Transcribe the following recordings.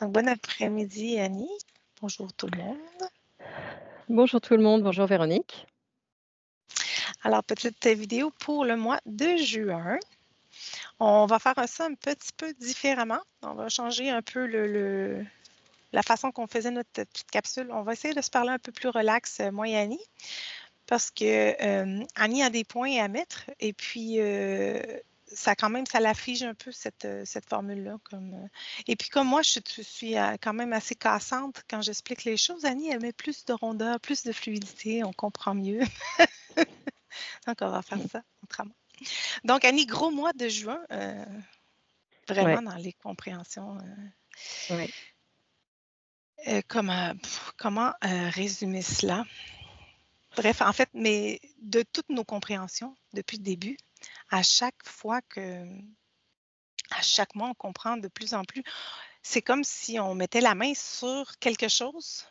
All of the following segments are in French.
Donc, bon après-midi, Annie. Bonjour tout le monde. Bonjour tout le monde, bonjour Véronique. Alors, petite vidéo pour le mois de juin. On va faire ça un petit peu différemment. On va changer un peu la façon qu'on faisait notre petite capsule. On va essayer de se parler un peu plus relax, moi et Annie, parce que Annie a des points à mettre et puis ça quand même, ça l'afflige un peu cette formule-là. Et puis comme moi, je suis quand même assez cassante quand j'explique les choses, Annie, elle met plus de rondeur, plus de fluidité, on comprend mieux. Donc, on va faire ça autrement. Donc, Annie, gros mois de juin, vraiment Ouais, dans les compréhensions. ouais. Comment résumer cela? Bref, en fait, mais de toutes nos compréhensions depuis le début, à chaque fois à chaque mois, on comprend de plus en plus. C'est comme si on mettait la main sur quelque chose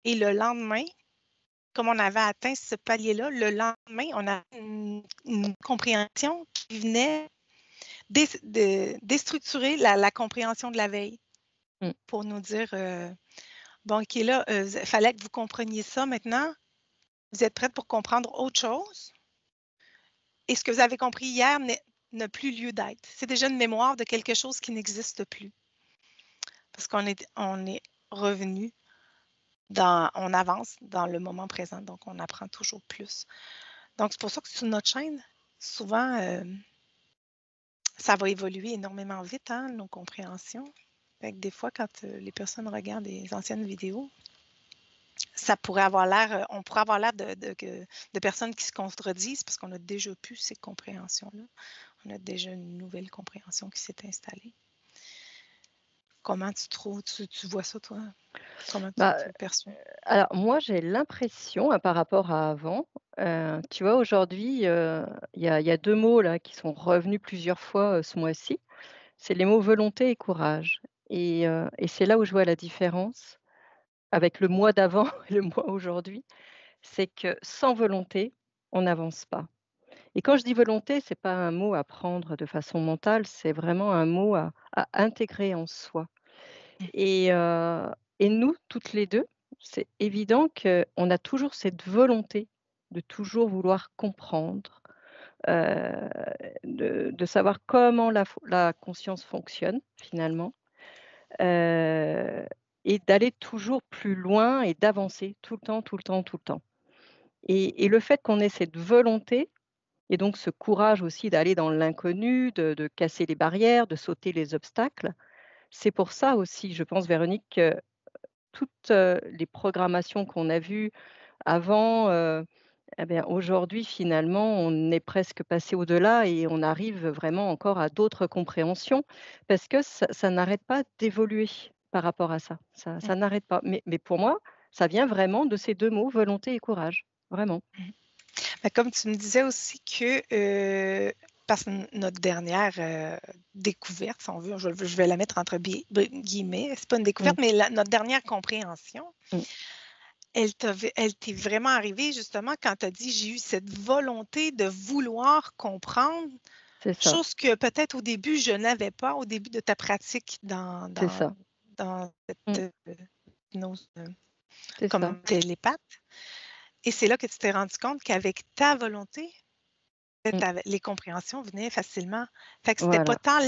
et le lendemain, comme on avait atteint ce palier-là, le lendemain, on a une compréhension qui venait déstructurer la compréhension de la veille Mm. pour nous dire, bon, OK, là, il fallait que vous compreniez ça maintenant. Vous êtes prête pour comprendre autre chose? Et ce que vous avez compris hier n'a plus lieu d'être. C'est déjà une mémoire de quelque chose qui n'existe plus. Parce on est revenu on avance dans le moment présent, donc on apprend toujours plus. Donc, c'est pour ça que sur notre chaîne, souvent, ça va évoluer énormément vite, hein, nos compréhensions. Fait que des fois, quand les personnes regardent des anciennes vidéos, ça pourrait avoir l'air, on pourrait avoir l'air de personnes qui se contredisent parce qu'on a déjà pu ces compréhensions-là. On a déjà une nouvelle compréhension qui s'est installée. Comment tu trouves, tu vois ça, toi? Comment tu Bah, le perçois? alors moi j'ai l'impression, par rapport à avant, tu vois aujourd'hui, il y a 2 mots là qui sont revenus plusieurs fois, ce mois-ci. C'est les mots volonté et courage et c'est là où je vois la différence avec le mois d'avant et le mois aujourd'hui. C'est que sans volonté, on n'avance pas et quand je dis volonté, c'est pas un mot à prendre de façon mentale, c'est vraiment un mot à intégrer en soi. Et heu et nous, toutes les 2, c'est évident qu'on a toujours cette volonté de toujours vouloir comprendre, heu, de savoir comment la conscience fonctionne finalement, heu et d'aller toujours plus loin et d'avancer tout le temps, tout le temps, tout le temps. Et le fait qu'on ait cette volonté et donc ce courage aussi d'aller dans l'inconnu, de casser les barrières, de sauter les obstacles, c'est pour ça aussi, je pense Véronique, toutes, les programmations qu'on a vues avant, et bien, aujourd'hui, finalement, on est presque passé au-delà et on arrive vraiment encore à d'autres compréhensions parce que ça n'arrête pas d'évoluer par rapport à ça. Ça n'arrête pas. Mais pour moi, ça vient vraiment de ces 2 mots, volonté et courage, vraiment. Ben, comme tu me disais aussi que, parce que notre dernière découverte, si on veut, je vais la mettre entre guillemets, c'est pas une Mmh, découverte, mais notre dernière compréhension, mmh, elle t'est vraiment arrivée justement quand tu as dit j'ai eu cette volonté de vouloir comprendre, c'est ça, chose que peut-être au début je n'avais pas au début de ta pratique c'est ça. dans Mmh, cette hypnose c'est ça. comme télépathe. Et c'est là que tu t'es rendu compte qu'avec ta volonté, Mmh, les compréhensions venaient facilement. Fait que c'était pas voilà. tant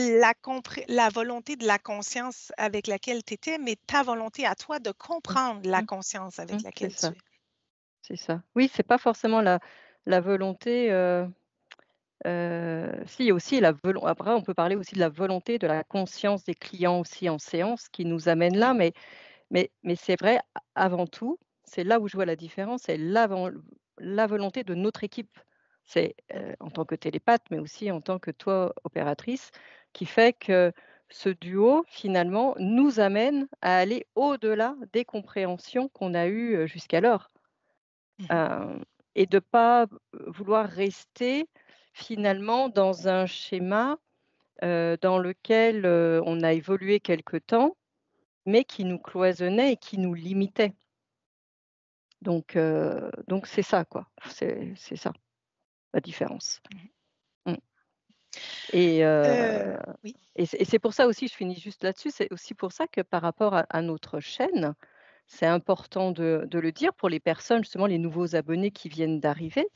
la volonté de la conscience avec laquelle tu étais, mais ta volonté à toi de Mmh, comprendre la mmh, conscience avec c'est laquelle tu ça, es. c'est ça. Oui, c'est pas forcément la volonté, si aussi la volon après on peut parler aussi de la volonté, de la conscience des clients aussi en séance qui nous amène Oui. là, mais c'est vrai, avant tout, c'est là où je vois la différence, c'est la volonté de notre équipe. C'est, en tant que télépathe, mais aussi en tant que toi opératrice, qui fait que ce duo, finalement, nous amène à aller au-delà des compréhensions qu'on a eues, jusqu'alors. Mhm. Hem et de pas, vouloir rester finalement dans un schéma, dans lequel, on a évolué quelque temps, mais qui nous cloisonnait et qui nous limitait. Donc c'est ça quoi, c'est ça la différence. Mhm. Mmh. Et Oui. c'est pour ça aussi, je finis juste là-dessus, c'est aussi pour ça que par rapport à notre chaîne, c'est important de le dire pour les personnes, justement les nouveaux abonnés qui viennent d'arriver,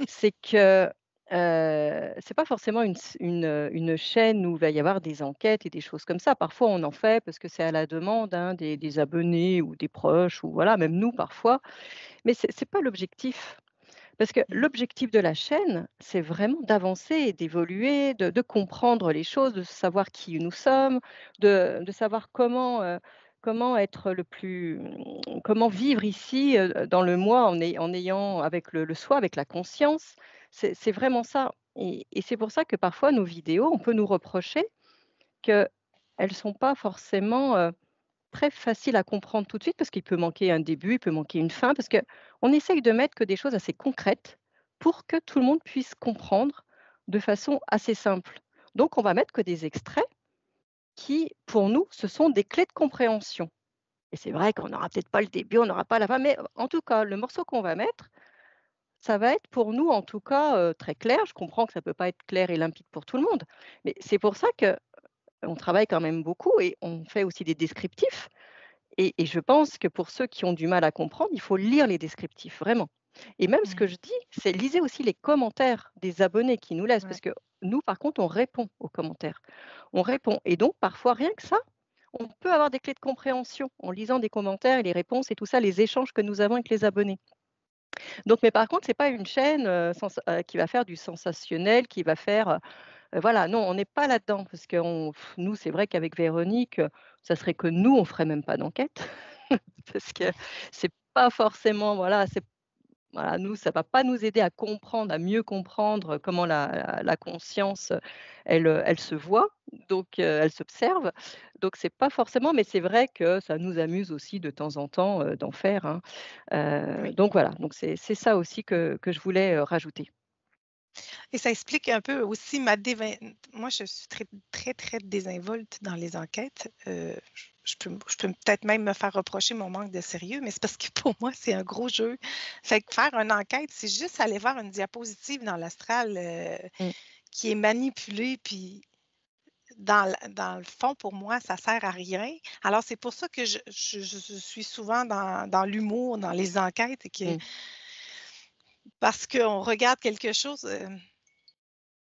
c'est que, c'est pas forcément une chaîne où il va y avoir des enquêtes et des choses comme ça. Parfois, on en fait parce que c'est à la demande, hein, des abonnés ou des proches ou voilà, même nous parfois, mais c'est pas l'objectif. Parce que Mmh. l'objectif de la chaîne, c'est vraiment d'avancer et d'évoluer, de comprendre les choses, de savoir qui nous sommes, de savoir comment être le plus comment vivre ici, dans le moi en ayant avec le soi, avec la conscience. C'est vraiment ça et c'est pour ça que parfois nos vidéos, on peut nous reprocher qu'elles ne sont pas forcément, très facile à comprendre tout de suite parce qu'il peut manquer un début, il peut manquer une fin, parce qu'on essaye de mettre que des choses assez concrètes pour que tout le monde puisse comprendre de façon assez simple. Donc on va mettre que des extraits qui, pour nous, ce sont des clés de compréhension. Et c'est vrai qu'on n'aura peut-être pas le début, on n'aura pas la fin, mais en tout cas, le morceau qu'on va mettre, ça va être pour nous, en tout cas, très clair. Je comprends que ça ne peut pas être clair et limpide pour tout le monde, mais c'est pour ça que on travaille quand même beaucoup et on fait aussi des descriptifs. Et je pense que pour ceux qui ont du mal à comprendre, il faut lire les descriptifs, vraiment. Et même ce que Mmh. je dis, c'est lisez aussi les commentaires des abonnés qui nous laissent, parce Ouais. que nous, par contre, on répond aux commentaires. On répond. Et donc, parfois, rien que ça, on peut avoir des clés de compréhension en lisant des commentaires et les réponses et tout ça, les échanges que nous avons avec les abonnés. Donc, mais par contre, c'est pas une chaîne qui va faire du sensationnel, qui va faire, voilà, non, on n'est pas là-dedans, parce que nous, c'est vrai qu'avec Véronique, ça serait que nous, on ferait même pas d'enquête. Parce que c'est pas forcément voilà, voilà, nous, ça va pas nous aider à comprendre, à mieux comprendre comment la conscience, elle se voit, donc elle s'observe. Donc c'est pas forcément mais c'est vrai que ça nous amuse aussi de temps en temps, d'en faire, hein. Oui. Donc voilà, donc c'est ça aussi que je voulais, rajouter. Et ça explique un peu aussi ma dévin moi, je suis très, très, très désinvolte dans les enquêtes. Je peux peut-être même me faire reprocher mon manque de sérieux, mais c'est parce que pour moi, c'est un gros jeu. Fait que faire une enquête, c'est juste aller voir une diapositive dans l'astral, Mmh, qui est manipulée, puis dans le fond, pour moi, ça sert à rien. Alors, c'est pour ça que je suis souvent dans l'humour, dans les enquêtes et que mmh, parce qu'on regarde quelque chose,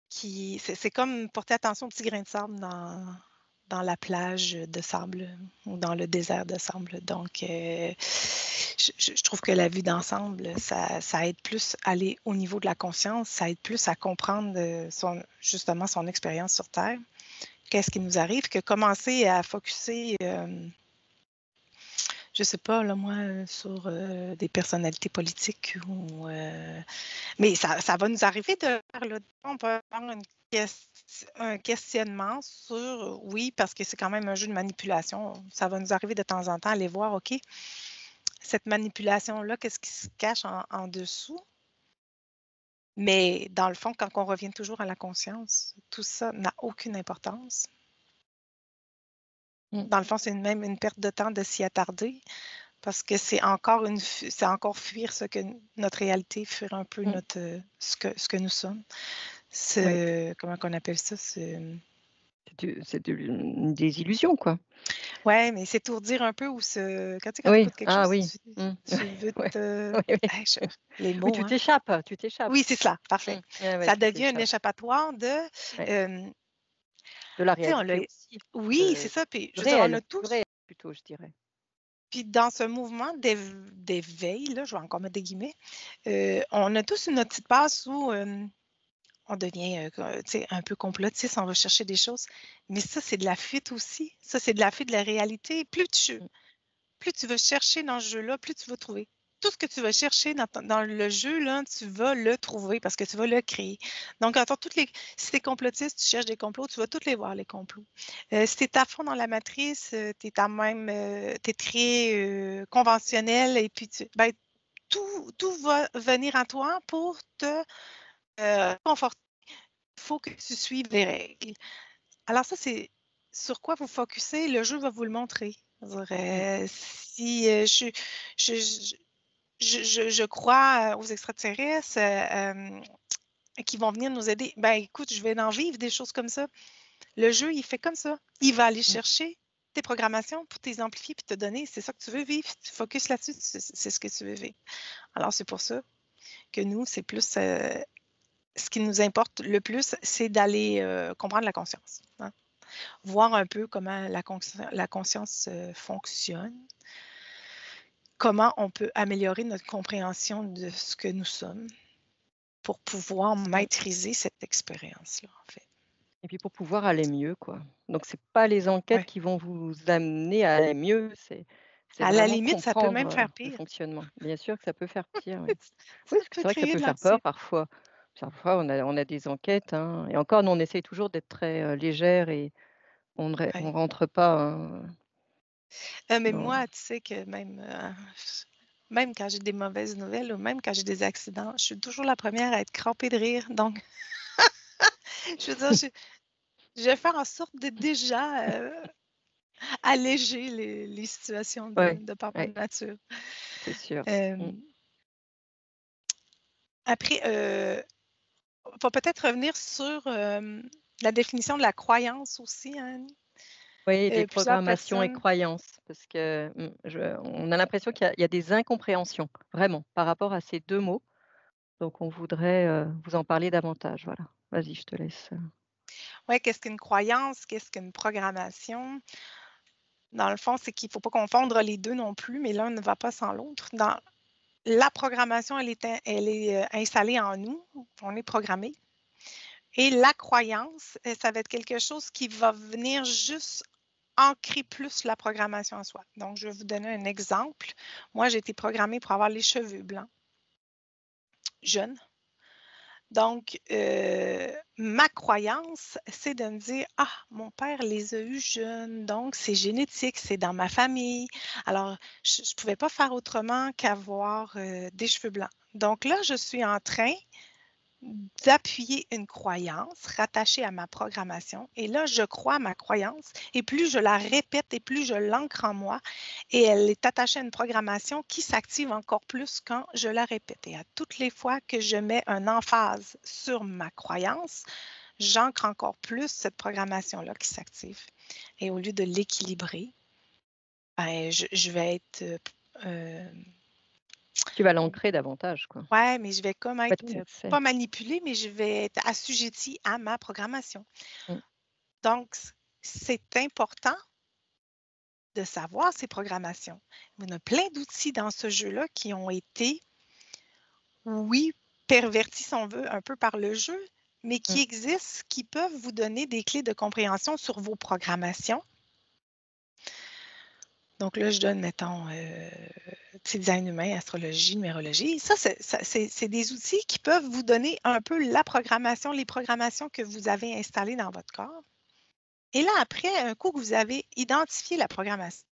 c'est comme porter attention aux petits grains de sable dans la plage de sable ou dans le désert de sable. Donc, je trouve que la vue d'ensemble, ça aide plus à aller au niveau de la conscience, ça aide plus à comprendre justement son expérience sur Terre. Qu'est-ce qui nous arrive, que commencer à focuser, je sais pas, là, moi, sur des personnalités politiques ou mais ça va nous arriver de faire là, on peut avoir un questionnement sur oui, parce que c'est quand même un jeu de manipulation. Ça va nous arriver de temps en temps aller voir, OK, cette manipulation-là, qu'est-ce qui se cache en dessous? Mais dans le fond, quand on revient toujours à la conscience, tout ça n'a aucune importance. mmh, Dans le fond, c'est même une perte de temps de s'y attarder parce que c'est encore fuir ce que notre réalité, fuir un peu mmh, ce que nous sommes. oui, Comment qu'on appelle ça? c'est une désillusion, quoi. Ouais, mais s'étourdir un peu ou quand tu sais, quand tu Oui, écoutes quelque ah chose, oui, tu mmh, tu veux ouais, te oui, oui. hey, les Oui, mots, hein. tu t'échappes. Oui, c'est cela, Mmh, parfait. ouais, ouais, Ça tu devient un t'échappes. échappatoire Ouais, hem, de la tu sais, on l'a réalité aussi, oui, c'est de ça, puis du je veux dire, on a du tous réel plutôt, je dirais. puis dans ce mouvement d'éveil, là, je vais encore mettre des guillemets, on a tous une petite passe où, on devient, tu sais, un peu complotiste, on va chercher des choses, mais ça, c'est de la fuite aussi. Ça, c'est de la fuite de la réalité. Mmh, Plus tu vas chercher dans ce jeu-là, plus tu vas trouver. Tout ce que tu vas chercher dans le jeu, là, tu vas le trouver parce que tu vas le créer. Donc, si tu es complotiste, tu cherches des complots, tu vas tous les voir, les complots. Si tu es à fond dans la matrice, tu es t'es très conventionnel et puis ben, tout va venir à toi pour te conforter. Il faut que tu suives les règles. Alors ça, c'est sur quoi vous focussez, le jeu va vous le montrer. mmh, Si je crois aux extraterrestres, qui vont venir nous aider. Ben écoute, je vais en vivre des choses comme ça. Le jeu, il fait comme ça. Il va aller Mmh. chercher tes programmations pour tes amplifier puis te donner. C'est ça que tu veux vivre. Tu focuses là-dessus, c'est ce que tu veux vivre. Alors, c'est pour ça que nous, c'est plus ce qui nous importe le plus, c'est d'aller comprendre la conscience. Hein. Voir un peu comment la conscience fonctionne, comment on peut améliorer notre compréhension de ce que nous sommes pour pouvoir Mmh. maîtriser cette expérience-là, en fait. Et puis pour pouvoir aller mieux, quoi. Donc c'est pas les enquêtes Ouais. qui vont vous amener à aller mieux, c'est À la vraiment limite, ça peut comprendre, même faire le pire. fonctionnement. Bien sûr que ça peut faire pire, oui. Oui, Ça parce que peut c'est vrai que ça créer peut de faire peur l'anxiété. parfois. Parfois on a des enquêtes, hein, et encore nous on essaye toujours d'être très, légère et on Ouais. rentre pas, hein, Mais dans moi, tu sais que même quand j'ai des mauvaises nouvelles ou même quand j'ai des accidents, je suis toujours la première à être crampée de rire. Donc, je veux dire, je vais faire en sorte de déjà alléger les situations ouais, de par ma ouais, nature. c'est sûr. Mmh. Euh, Après, on va peut-être revenir sur la définition de la croyance aussi, hein. Oui, des Plusieurs programmations et personnes, croyances parce que, on a l'impression qu'il y a des incompréhensions, vraiment, par rapport à ces 2 mots. Donc on voudrait, vous en parler davantage, voilà. Vas-y, je te laisse. ouais, qu'est-ce qu'une croyance, qu'est-ce qu'une programmation? Dans le fond, c'est qu'il ne faut pas confondre les deux non plus, mais l'un ne va pas sans l'autre. Dans la programmation, elle est installée en nous, on est programmé. Et la croyance, ça va être quelque chose qui va venir juste ancrer plus la programmation en soi. Donc, je vais vous donner un exemple. Moi, j'ai été programmée pour avoir les cheveux blancs, jeune. Donc, ma croyance, c'est de me dire, ah, mon père les a eus jeunes, donc c'est génétique, c'est dans ma famille. Alors, je ne pouvais pas faire autrement qu'avoir des cheveux blancs. Donc là, je suis en train d'appuyer une croyance rattachée à ma programmation. Et là, je crois à ma croyance et plus je la répète et plus je l'ancre en moi et elle est attachée à une programmation qui s'active encore plus quand je la répète. Et à toutes les fois que je mets un emphase sur ma croyance, j'ancre encore plus cette programmation-là qui s'active. Et au lieu de l'équilibrer, ben, je vais être Tu vas l'ancrer davantage, quoi. ouais, mais je vais comme Bah, être tout à fait. pas manipulée, mais je vais être assujettie à ma programmation. Mmh. Donc, c'est important de savoir ces programmations. On a plein d'outils dans ce jeu-là qui ont été, oui, pervertis, si on veut, un peu par le jeu, mais Mmh. qui existent, qui peuvent vous donner des clés de compréhension sur vos programmations. Donc là, je donne, mettons, design humain, astrologie, numérologie. Ça, c'est des outils qui peuvent vous donner un peu la programmation, les programmations que vous avez installées dans votre corps. Et là, après, un coup que vous avez identifié la programmation,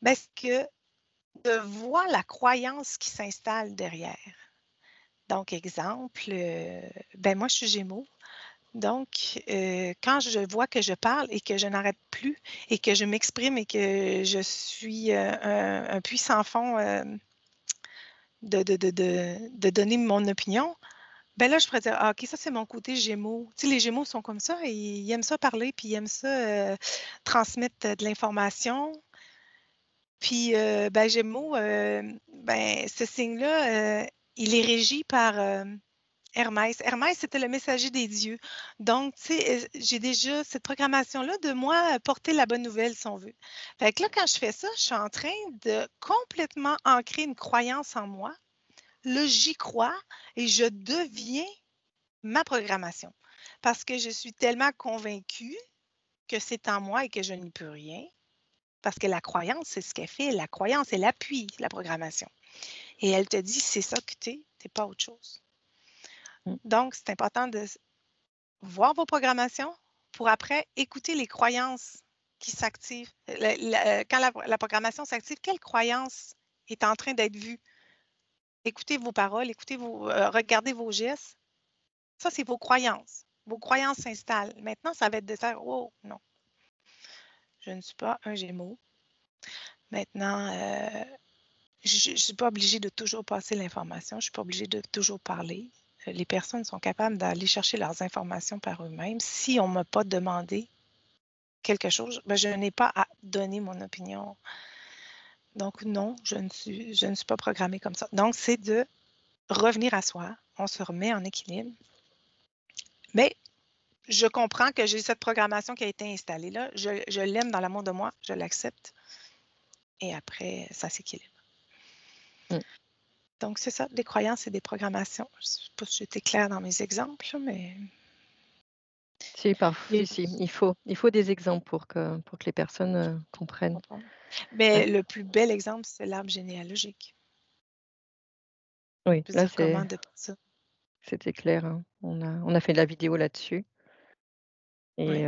ben, c'est que de voir la croyance qui s'installe derrière. Donc, exemple, ben moi, je suis Gémeaux. Donc, quand je vois que je parle et que je n'arrête plus et que je m'exprime et que je suis un puissant fond de donner mon opinion, ben là, je pourrais dire, ah, OK, ça, c'est mon côté Gémeaux. Tu sais, les Gémeaux sont comme ça, ils aiment ça parler, puis ils aiment ça transmettre de l'information. Puis, ben, Gémeaux, ben, ce signe-là, il est régi par Hermès. Hermès, c'était le messager des dieux. Donc, tu sais, j'ai déjà cette programmation-là de moi porter la bonne nouvelle, si on veut. Fait que là, quand je fais ça, je suis en train de complètement ancrer une croyance en moi. Là, j'y crois et je deviens ma programmation. Parce que je suis tellement convaincue que c'est en moi et que je n'y peux rien. Parce que la croyance, c'est ce qu'elle fait. La croyance, elle appuie la programmation. Et elle te dit, c'est ça que tu n'es pas autre chose. Mmh. Donc, c'est important de voir vos programmations pour après écouter les croyances qui s'activent. Quand la programmation s'active, quelle croyance est en train d'être vue? Écoutez vos paroles, regardez vos gestes. Ça, c'est vos croyances. Vos croyances s'installent. Maintenant, ça va être de dire, oh non, je ne suis pas un Gémeaux. Maintenant, je ne suis pas obligée de toujours passer l'information. Je ne suis pas obligée de toujours parler. les personnes sont capables d'aller chercher leurs informations par eux-mêmes. Si on ne m'a pas demandé quelque chose, ben, je n'ai pas à donner mon opinion. Donc, non, je ne suis pas programmée comme ça. Donc, c'est de revenir à soi. On se remet en équilibre. Mais je comprends que j'ai cette programmation qui a été installée là. Je l'aime dans l'amour de moi. Je l'accepte. Et après, ça s'équilibre. Mm. Donc, c'est ça, des croyances et des programmations. Je ne sais pas si j'étais claire dans mes exemples, mais... Si, si, il faut des exemples pour que les personnes comprennent. Mais Ouais. le plus bel exemple, c'est l'arbre généalogique. Oui, Je veux là, dire, comment de ça. c'était clair. Hein. On a fait de la vidéo là-dessus. Et,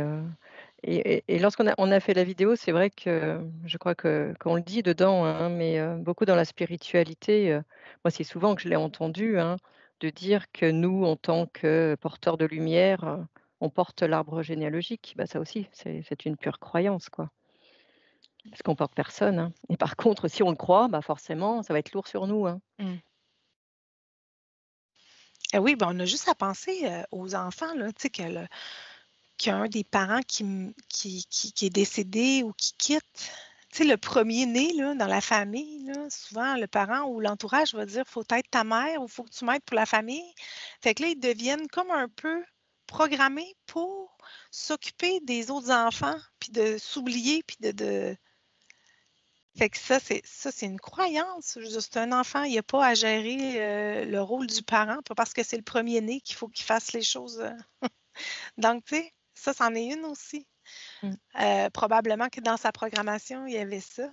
et lorsqu'on a fait la vidéo, c'est vrai que je crois qu'on le dit dedans, hein, mais beaucoup dans la spiritualité, moi, c'est souvent que je l'ai entendu, hein, de dire que nous, en tant que porteurs de lumière, on porte l'arbre généalogique. Bah, ça aussi, c'est une pure croyance, quoi. Parce qu'on porte personne. Hein. Et par contre, si on le croit, bah forcément, ça va être lourd sur nous. Hein. Oui, ben, on a juste à penser aux enfants, là, tu sais, qu'il y a un des parents qui est décédé ou qui quitte. Tu sais, le premier-né là, dans la famille, là, souvent le parent ou l'entourage va dire faut être ta mère ou faut que tu m'aides pour la famille. Fait que là, ils deviennent comme un peu programmés pour s'occuper des autres enfants, puis de s'oublier, puis de... Fait que ça, c'est une croyance. Je veux dire, c'est un enfant, il n'a pas à gérer le rôle du parent, pas parce que c'est le premier-né qu'il faut qu'il fasse les choses. Donc, tu sais, ça, c'en est une aussi. Probablement que dans sa programmation, il y avait ça.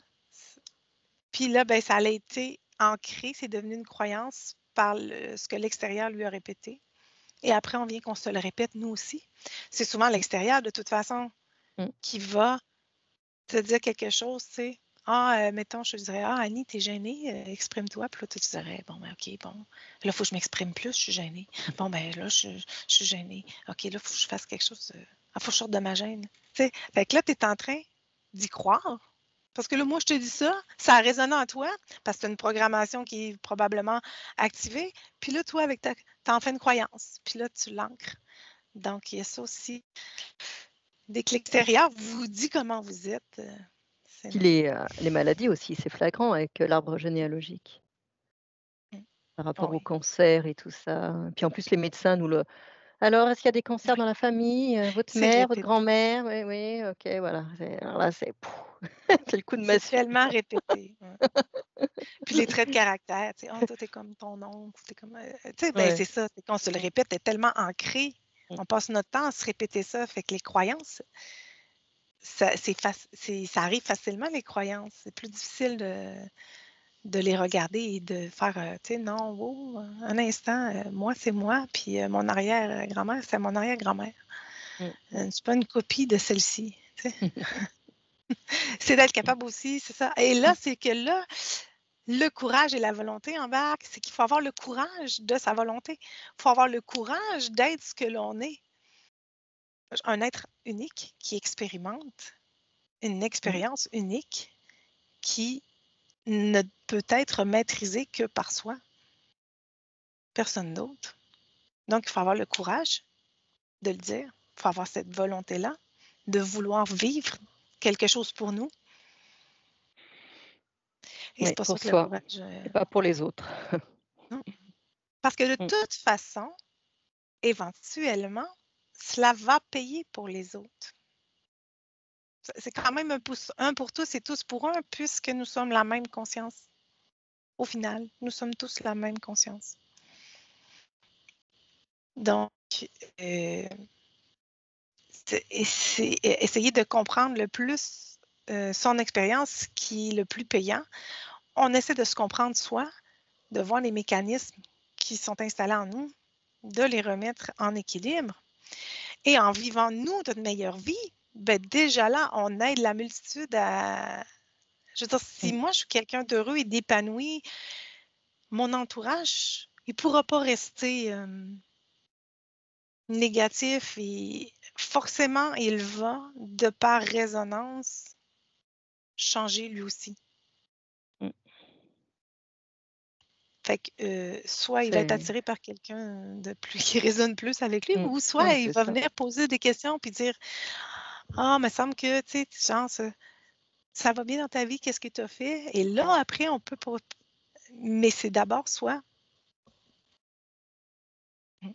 Puis là, ben, ça a été ancré, c'est devenu une croyance par ce que l'extérieur lui a répété. Et après, on vient qu'on se le répète, nous aussi. C'est souvent l'extérieur, de toute façon, qui va te dire quelque chose, tu sais. Mettons, je te dirais, Annie, t'es gênée, exprime-toi. Puis là, tu dirais, bon, ben, OK, bon. Là, il faut que je m'exprime plus, je suis gênée. Bon, ben, là, je suis gênée. OK, là, il faut que je fasse quelque chose. Il faut que je sorte de ma gêne. Tu sais, fait que là, tu es en train d'y croire. Parce que là, moi, je te dis ça, ça a résonné en toi, parce que tu as une programmation qui est probablement activée. Puis là, toi, avec t'en fais une croyance. Puis là, tu l'ancres. Donc, il y a ça aussi. Dès que l'extérieur vous dit comment vous êtes, c'est Puis non. les maladies aussi, c'est flagrant avec l'arbre généalogique. Par Ah rapport au oui. cancer et tout ça. Puis en plus, les médecins nous le «Alors, est-ce qu'il y a des cancers dans la famille? Votre C'est mère, votre répété. grand-mère? Oui, oui, OK, voilà». Alors là, c'est c'est le coup de C'est massue. tellement répété. Puis les traits de caractère, tu sais, toi, t'es comme ton oncle, t'es comme. Tu sais, ben, Ouais. c'est ça, c'est qu'on se le répète, c'est tellement ancré. Mmh. On passe notre temps à se répéter ça. Fait que les croyances, ça arrive facilement, les croyances. C'est plus difficile de les regarder et de faire, tu sais, non, wow, un instant, moi, c'est moi, puis mon arrière-grand-mère, c'est mon arrière-grand-mère. Mmh. C'est pas une copie de celle-ci. Tu sais. C'est d'être capable aussi, c'est ça. Et là, c'est que là, le courage et la volonté embarquent. C'est qu'il faut avoir le courage de sa volonté. Il faut avoir le courage d'être ce que l'on est. Un être unique qui expérimente une Mmh. expérience unique qui ne peut être maîtrisée que par soi, personne d'autre. Donc, il faut avoir le courage de le dire. Il faut avoir cette volonté-là de vouloir vivre quelque chose pour nous. Et c'est Oui, pas ça pour que le soi courage. et pas pour les autres. Non. Parce que de Mmh. toute façon, éventuellement, cela va payer pour les autres. C'est quand même un pour tous et tous pour un, puisque nous sommes la même conscience. Au final, nous sommes tous la même conscience. Donc, euh, essayer de comprendre le plus son expérience qui est le plus payant. On essaie de se comprendre soi, de voir les mécanismes qui sont installés en nous, de les remettre en équilibre. Et en vivant, nous, notre meilleure vie, ben déjà là, on aide la multitude à... Je veux dire, si Mmh. moi, je suis quelqu'un d'heureux et d'épanoui, mon entourage, il ne pourra pas rester négatif et forcément, il va, de par résonance, changer lui aussi. Mmh. Fait que soit il va être C'est attiré par quelqu'un de plus qui résonne plus avec lui, mmh, ou ouais, soit il c'est va ça. venir poser des questions puis dire: «Ah, me semble que, tu sais, genre, ça va bien dans ta vie, qu'est-ce que tu as fait?» Et là, après, on peut pas. Mais c'est d'abord soi. Mmh.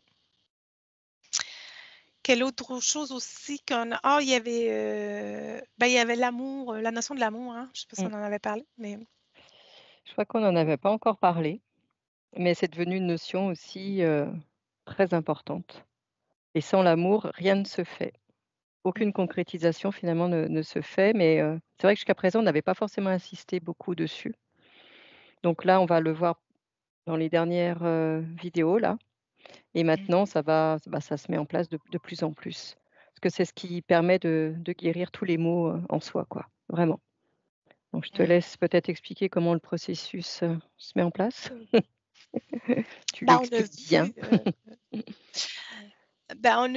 Quelle autre chose aussi qu'on a? Ah, il y avait, ben, il y avait l'amour, la notion de l'amour, hein. Je sais pas si Mmh. on en avait parlé, mais Je crois qu'on n'en avait pas encore parlé, mais c'est devenu une notion aussi, très importante et sans l'amour, rien ne se fait. mmh, Aucune concrétisation finalement ne se fait, mais c'est vrai que jusqu'à présent, on n'avait pas forcément insisté beaucoup dessus. Donc là, on va le voir dans les dernières, vidéos là et mmh, maintenant ça se met en place de plus en plus. Parce que c'est ce qui permet de guérir tous les maux, en soi quoi, vraiment. Donc je te mmh. laisse peut-être expliquer comment le processus, se met en place? Tu Ben, on a l'expliques bien.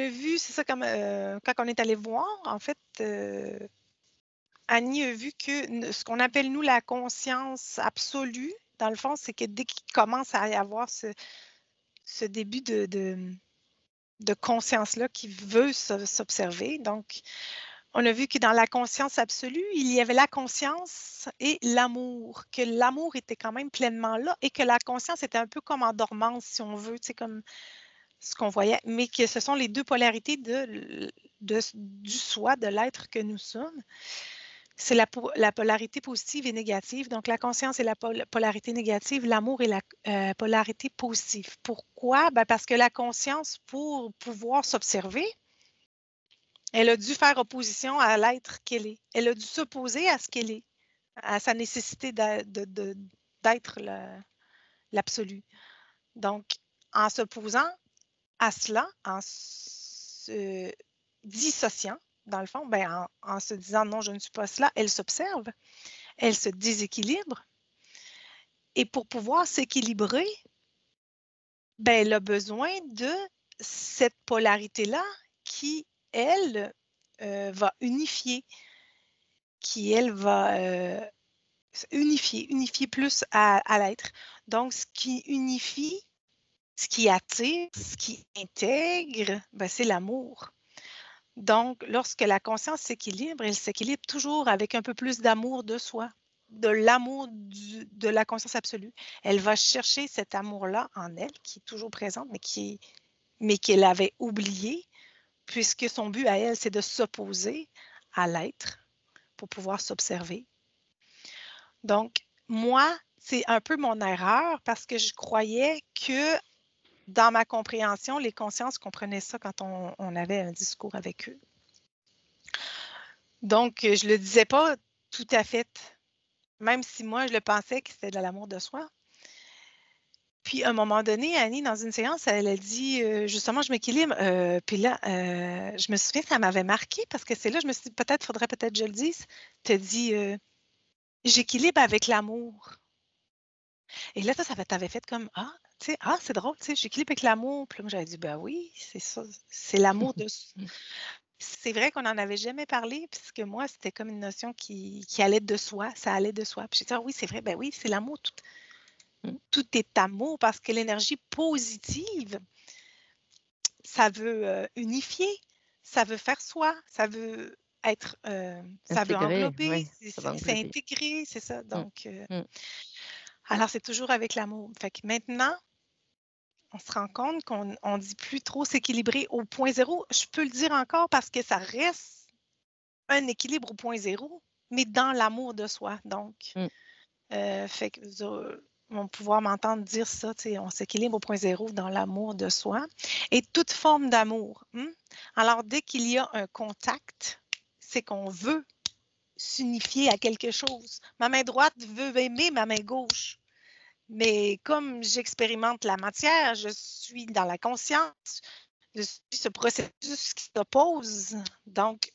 vu, c'est ça comme, quand on est allé voir, en fait, Annie a vu que ce qu'on appelle, nous, la conscience absolue, dans le fond, c'est que dès qu'il commence à y avoir ce début de conscience-là qui veut s'observer, donc on a vu que dans la conscience absolue, il y avait la conscience et l'amour, que l'amour était quand même pleinement là et que la conscience était un peu comme en dormance, si on veut, tu sais, comme ce qu'on voyait, mais que ce sont les deux polarités du soi, de l'être que nous sommes. C'est la polarité positive et négative. Donc, la conscience est la polarité négative, l'amour est la polarité positive. Pourquoi? Ben, parce que la conscience, pour pouvoir s'observer, elle a dû faire opposition à l'être qu'elle est. Elle a dû s'opposer à ce qu'elle est, à sa nécessité d'être l'absolu. Donc, en s'opposant à cela, en se dissociant, dans le fond, ben, en se disant non, je ne suis pas cela, elle s'observe, elle se déséquilibre. Et pour pouvoir s'équilibrer, ben, elle a besoin de cette polarité-là qui, elle, va unifier, qui, elle, va unifier plus à l'être. Donc, ce qui unifie, ce qui attire, ce qui intègre, ben, c'est l'amour. Donc, lorsque la conscience s'équilibre, elle s'équilibre toujours avec un peu plus d'amour de soi, de l'amour de la conscience absolue. Elle va chercher cet amour-là en elle, qui est toujours présente, mais qu'elle avait oublié, puisque son but à elle, c'est de s'opposer à l'être pour pouvoir s'observer. Donc, moi, c'est un peu mon erreur parce que je croyais que dans ma compréhension, les consciences comprenaient ça quand on avait un discours avec eux. Donc, je ne le disais pas tout à fait, même si moi, je le pensais que c'était de l'amour de soi. Puis, à un moment donné, Annie, dans une séance, elle a dit, justement, je m'équilibre. Puis là, je me souviens que ça m'avait marqué parce que c'est là, je me suis dit, peut-être, faudrait peut-être que je le dise. Tu as dit, j'équilibre avec l'amour. Et là, ça t'avait fait comme, ah, tu sais, ah, c'est drôle, tu sais, j'équilibre avec l'amour. Puis là, moi, j'avais dit, ben oui, c'est ça, c'est l'amour de. C'est vrai qu'on n'en avait jamais parlé, puisque moi, c'était comme une notion qui allait de soi, ça allait de soi. Puis j'ai dit, ah oui, c'est vrai, ben oui, c'est l'amour, Mmh, tout est amour, parce que l'énergie positive, ça veut unifier, ça veut faire soi, ça veut être, ça veut intégré, englober, ouais, ça va c'est englober. intégré, c'est ça. Mmh, Donc, mmh, alors c'est toujours avec l'amour. Fait que maintenant, on se rend compte qu'on ne dit plus trop s'équilibrer au point zéro. Je peux le dire encore parce que ça reste un équilibre au point zéro, mais dans l'amour de soi. Donc, mmh. fait que vous vont pouvoir m'entendre dire ça, on s'équilibre au point zéro dans l'amour de soi et toute forme d'amour. Alors, dès qu'il y a un contact, c'est qu'on veut s'unifier à quelque chose. Ma main droite veut aimer ma main gauche. Mais comme j'expérimente la matière, je suis dans la conscience, je suis ce processus qui s'oppose. Donc,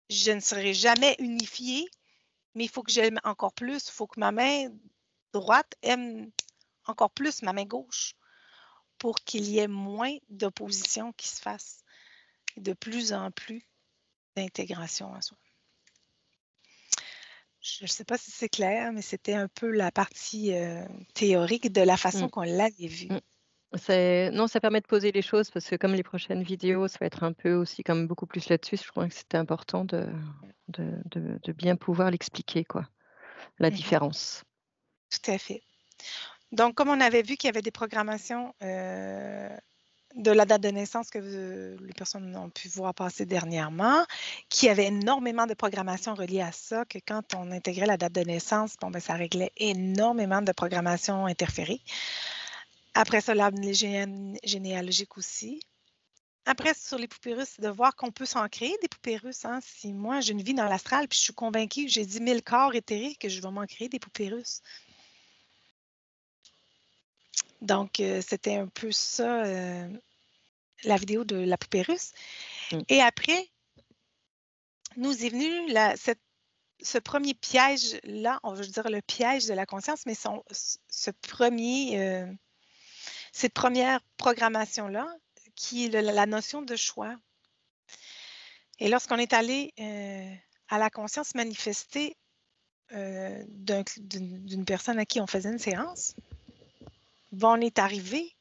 je ne serai jamais unifiée, mais il faut que j'aime encore plus. Il faut que ma main droite aime encore plus ma main gauche pour qu'il y ait moins d'opposition qui se fasse et de plus en plus d'intégration en soi. je ne sais pas si c'est clair, mais c'était un peu la partie théorique de la façon Mmh, qu'on l'avait vu. mmh. Non, ça permet de poser les choses parce que comme les prochaines vidéos, ça va être un peu aussi comme beaucoup plus là-dessus, je crois que c'était important de bien pouvoir l'expliquer quoi, la Mhm, différence. tout à fait. Donc, comme on avait vu qu'il y avait des programmations de la date de naissance que les personnes ont pu voir passer dernièrement, qu'il y avait énormément de programmations reliées à ça, que quand on intégrait la date de naissance, bon, ben, ça réglait énormément de programmations interférées. Après ça, l'arbre généalogique aussi. Après, sur les poupées russes, c'est de voir qu'on peut s'en créer des poupées russes. Hein. Si moi, j'ai une vie dans l'astral, puis je suis convaincue que j'ai 10 000 corps éthériques, que je vais m'en créer des poupées russes. Donc, c'était un peu ça, la vidéo de la poupée russe. Mmh. Et après, nous est venu ce premier piège-là, on veut dire le piège de la conscience, mais cette première programmation-là, qui est la notion de choix. Et lorsqu'on est allé à la conscience manifestée d'une personne à qui on faisait une séance, bon, on est arrivé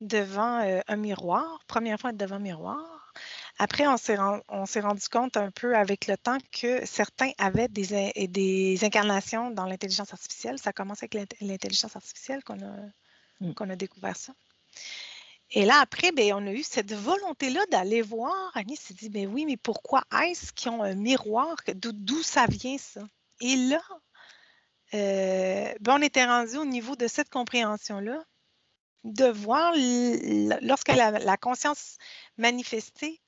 devant un miroir, première fois devant un miroir. Après, on s'est rendu compte un peu avec le temps que certains avaient des incarnations dans l'intelligence artificielle. Ça commence avec l'intelligence artificielle Mmh. qu'on a découvert ça. Et là, après, ben, on a eu cette volonté-là d'aller voir. Annie s'est dit, ben oui, mais pourquoi est-ce qu'ils ont un miroir? D'où ça vient, ça? Et là, ben, on était rendu au niveau de cette compréhension-là, de voir lorsque la conscience manifestée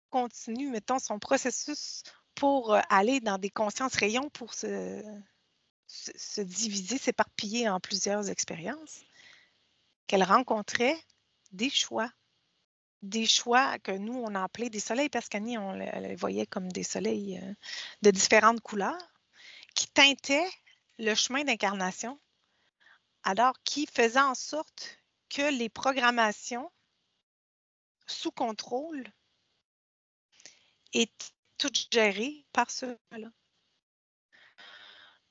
continue, mettons, son processus pour aller dans des consciences rayons pour se diviser, s'éparpiller en plusieurs expériences, qu'elle rencontrait des choix. Des choix que nous, on a appelés des soleils, parce qu'Annie, on les voyait comme des soleils de différentes couleurs, qui teintaient le chemin d'incarnation, alors qui faisaient en sorte que les programmations sous contrôle étaient toutes gérées par ceux-là.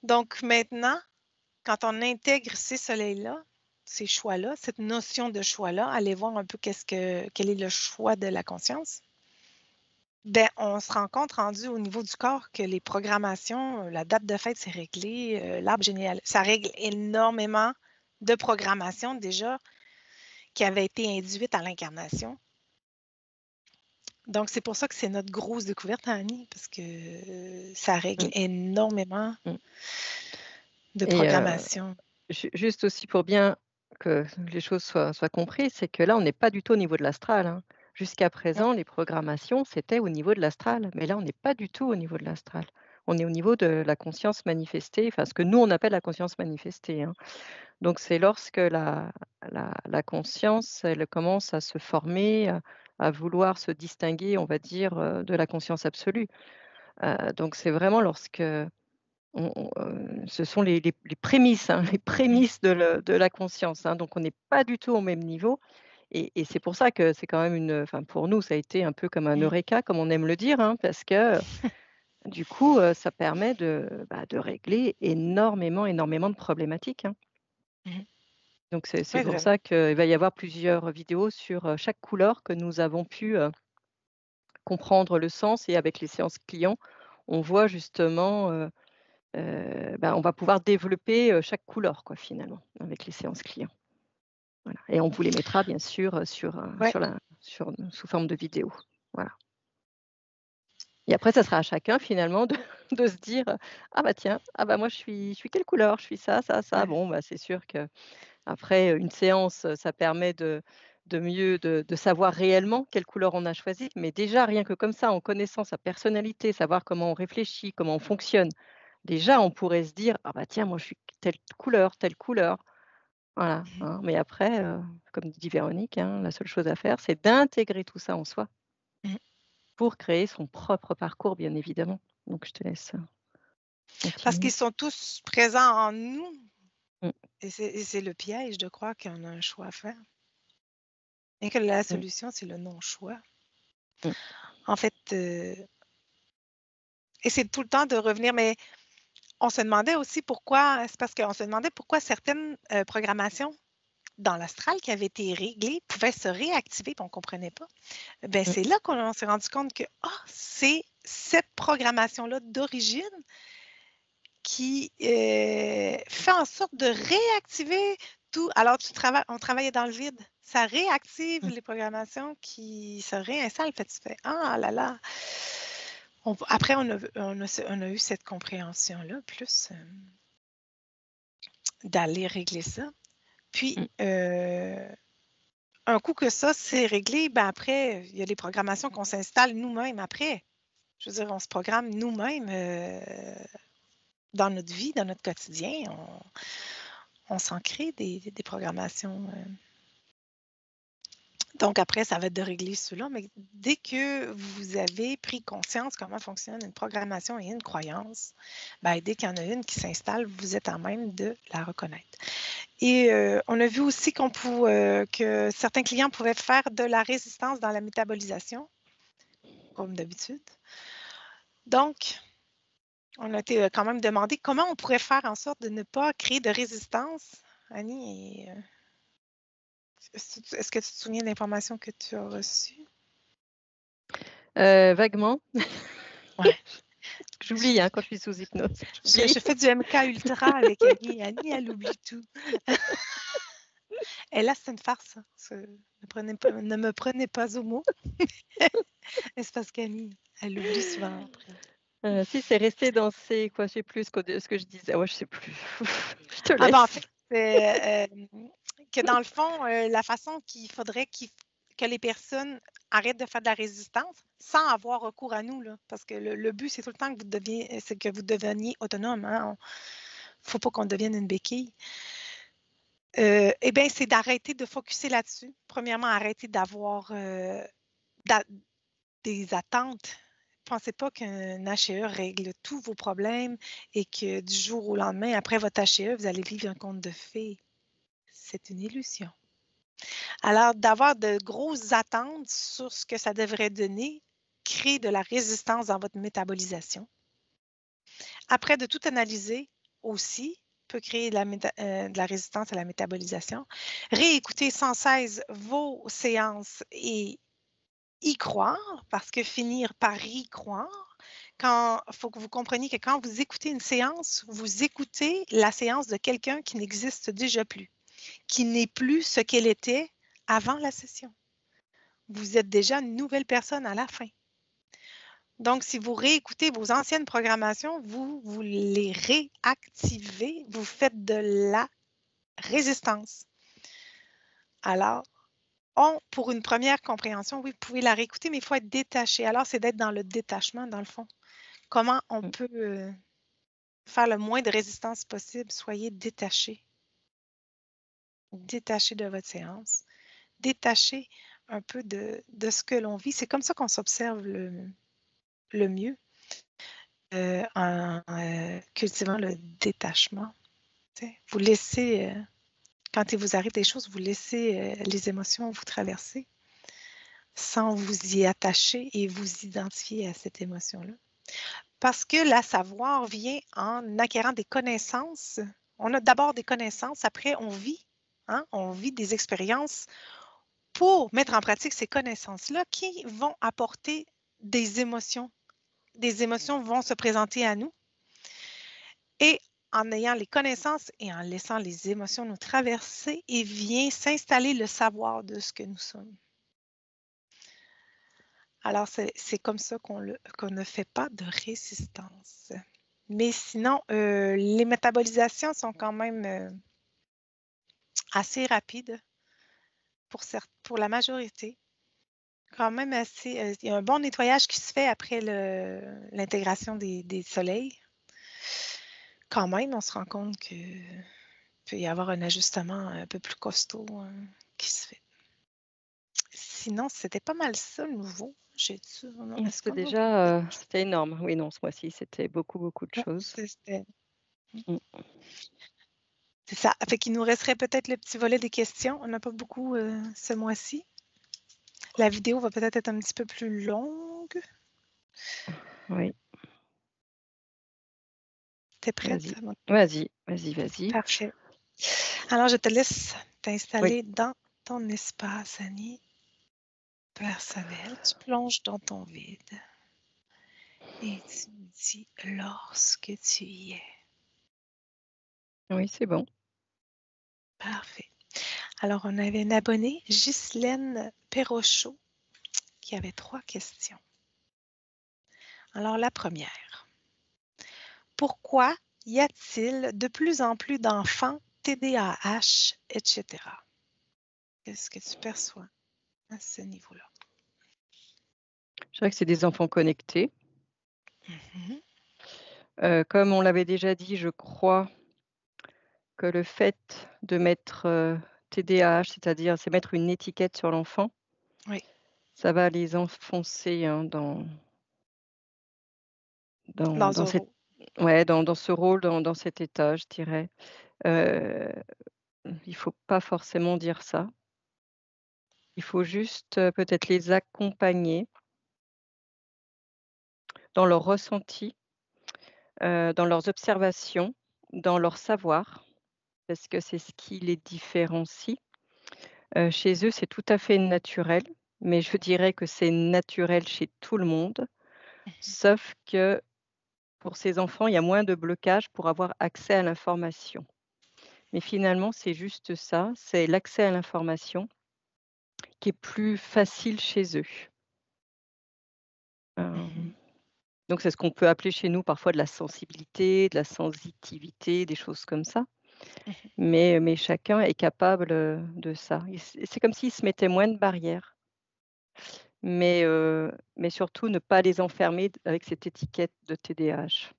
Donc maintenant, quand on intègre ces soleils-là, ces choix-là, cette notion de choix-là, aller voir un peu quel est le choix de la conscience, ben, on se rend compte rendu au niveau du corps que les programmations, la date de fête, c'est réglé, l'arbre génial, ça règle énormément de programmations déjà qui avaient été induites à l'incarnation. Donc, c'est pour ça que c'est notre grosse découverte, Annie, parce que ça règle Mmh. énormément Mmh. de Et programmations. juste aussi pour bien que les choses soient comprises, c'est que là, on n'est pas du tout au niveau de l'astral, hein. Jusqu'à Non. présent, les programmations, c'était au niveau de l'astral, mais là, on n'est pas du tout au niveau de l'astral. On est au niveau de la conscience manifestée, enfin, ce que nous, on appelle la conscience manifestée, hein. Donc c'est lorsque la conscience, elle commence à se former, à vouloir se distinguer, on va dire, de la conscience absolue. Donc c'est vraiment lorsque ce sont les prémices, hein, les prémices de la conscience, hein, donc on n'est pas du tout au même niveau et c'est pour ça que c'est quand même enfin pour nous, ça a été un peu comme un Mm. eureka comme on aime le dire, hein, parce que du coup, ça permet de régler énormément, énormément de problématiques, hein. Mhm. Donc c'est Oui, pour vraiment. ça qu'il va y avoir plusieurs vidéos sur, chaque couleur que nous avons pu, comprendre le sens et avec les séances clients, on voit justement, on va pouvoir développer, chaque couleur quoi finalement, avec les séances clients. Voilà et on vous les mettra bien sûr, Ouais. sous forme de vidéo. Voilà et après ça sera à chacun finalement de de se dire: «Ah bah tiens, ah bah moi je suis quelle couleur? Je suis ça, ça, ça». Ouais. Bon bah c'est sûr qu'après, une séance, ça permet de mieux de savoir réellement quelle couleur on a choisi, mais déjà rien que comme ça, en connaissant sa personnalité, savoir comment on réfléchit, comment on fonctionne, déjà on pourrait se dire: «Ah bah tiens moi je suis telle couleur». Voilà, Mhm. hein, mais après, comme dit Véronique, hein, la seule chose à faire, c'est d'intégrer tout ça en soi Mhm. pour créer son propre parcours, bien évidemment. Donc je te laisse, Parce qu'ils continuer. sont tous présents en nous. Mmh, Et c'est le piège de croire qu'on a un choix à faire. Et que la mmh, solution, c'est le non-choix. mmh, En fait, Et c'est tout le temps de revenir, mais on se demandait aussi pourquoi, c'est parce qu'on se demandait pourquoi certaines programmations dans l'astral qui avaient été réglées pouvaient se réactiver, puis on ne comprenait pas. Ben, Mmh. c'est là qu'on s'est rendu compte que c'est cette programmation-là d'origine qui fait en sorte de réactiver tout. Alors, on travaillait dans le vide. Ça réactive Mmh. les programmations qui se réinstallent. Fait que tu fais ah là là. Après, on a eu cette compréhension-là, plus d'aller régler ça. Puis, Mmh. un coup que ça, c'est réglé, ben après, il y a des programmations qu'on s'installe nous-mêmes après. Je veux dire, on se programme nous-mêmes dans notre vie, dans notre quotidien. On s'en crée des programmations. Donc, après, ça va être de régler cela. Mais dès que vous avez pris conscience comment fonctionne une programmation et une croyance, ben, dès qu'il y en a une qui s'installe, vous êtes à même de la reconnaître. Et on a vu aussi que certains clients pouvaient faire de la résistance dans la métabolisation, comme d'habitude. Donc, on a été quand même demandé comment on pourrait faire en sorte de ne pas créer de résistance. Annie, est-ce que tu te souviens de l'information que tu as reçue? Vaguement. Ouais. J'oublie, hein, quand je suis sous hypnose, j'oublie. Je fais du MK Ultra avec Annie. Annie, elle oublie tout. Et là, c'est une farce. Ne me prenez pas au mot. C'est parce qu'Annie, elle oublie souvent après. Si c'est resté dans ces quoi, je sais plus ce que je disais. Ah ouais, je sais plus. Je te Ah ben, en laisse. fait, c'est que dans le fond, la façon qu'il faudrait que les personnes arrêtent de faire de la résistance sans avoir recours à nous, là, parce que le but, c'est tout le temps c'est que vous deveniez autonome. Hein? Faut pas qu'on devienne une béquille. Eh bien, c'est d'arrêter de focuser là-dessus. Premièrement, arrêter d'avoir des attentes. Pensez pas qu'un HCE règle tous vos problèmes et que du jour au lendemain, après votre HCE, vous allez vivre un conte de fées. C'est une illusion. Alors, d'avoir de grosses attentes sur ce que ça devrait donner crée de la résistance dans votre métabolisation. Après, de tout analyser aussi peut créer de la résistance à la métabolisation. Réécouter sans cesse vos séances et y croire, parce que finir par y croire, il faut que vous compreniez que quand vous écoutez une séance, vous écoutez la séance de quelqu'un qui n'existe déjà plus, qui n'est plus ce qu'elle était avant la session. Vous êtes déjà une nouvelle personne à la fin. Donc, si vous réécoutez vos anciennes programmations, vous les réactivez, vous faites de la résistance. Alors, pour une première compréhension, oui, vous pouvez la réécouter, mais il faut être détaché. Alors, c'est d'être dans le détachement, dans le fond. Comment on Mmh. peut faire le moins de résistance possible? Soyez détaché. Détaché de votre séance. Détaché un peu de ce que l'on vit. C'est comme ça qu'on s'observe le mieux en cultivant le détachement. Vous laissez, quand il vous arrive des choses, vous laissez les émotions vous traverser sans vous y attacher et vous identifier à cette émotion-là. Parce que la savoir vient en acquérant des connaissances. On a d'abord des connaissances, après on vit. Hein? On vit des expériences pour mettre en pratique ces connaissances-là qui vont apporter des émotions. Des émotions vont se présenter à nous. Et en ayant les connaissances et en laissant les émotions nous traverser, il vient s'installer le savoir de ce que nous sommes. Alors, c'est comme ça qu'on ne fait pas de résistance. Mais sinon, les métabolisations sont quand même assez rapides pour la majorité. Quand même assez. Il y a un bon nettoyage qui se fait après l'intégration des soleils. Quand même, on se rend compte qu'il peut y avoir un ajustement un peu plus costaud qui se fait. Sinon, c'était pas mal ça, le nouveau. Est-ce C'était qu'on a oublié? déjà, c'était énorme. Oui, non, ce mois-ci, c'était beaucoup, beaucoup de Ouais, choses. Mmh. c'est ça. Fait qu'il nous resterait peut-être le petit volet des questions. On n'a pas beaucoup ce mois-ci. La vidéo va peut-être être un petit peu plus longue. Oui. Tu es prête? Vas-y. Vas-y, vas-y, vas-y. Parfait. Alors, je te laisse Oui. t'installer dans ton espace, Annie, personnel. Tu plonges dans ton vide et tu me dis lorsque tu y es. Oui, c'est bon. Parfait. Alors, on avait une abonnée, Ghislaine Perrochot, qui avait 3 questions. Alors, la première. Pourquoi y a-t-il de plus en plus d'enfants TDAH, etc.? Qu'est-ce que tu perçois à ce niveau-là? Je dirais que c'est des enfants connectés. Mhm. Comme on l'avait déjà dit, je crois que le fait de mettre, TDAH, c'est mettre une étiquette sur l'enfant, Oui, ça va les enfoncer, hein, dans dans un cette rôle. ouais, dans ce rôle, dans cet état, je dirais. Heu, il faut pas forcément dire ça. Il faut juste, peut-être les accompagner dans leurs ressentis, dans leurs observations, dans leur savoir, parce que c'est ce qui les différencie. Chez eux, c'est tout à fait naturel, mais je dirais que c'est naturel chez tout le monde, sauf que pour ces enfants, il y a moins de blocage pour avoir accès à l'information. Mais finalement, c'est juste ça, c'est l'accès à l'information qui est plus facile chez eux. Mhm. Hem, donc c'est ce qu'on peut appeler chez nous parfois de la sensibilité, de la sensitivité, des choses comme ça. Mhm. Mais chacun est capable, de ça. C'est comme s'ils se mettaient moins de barrières, mais surtout ne pas les enfermer avec cette étiquette de TDAH.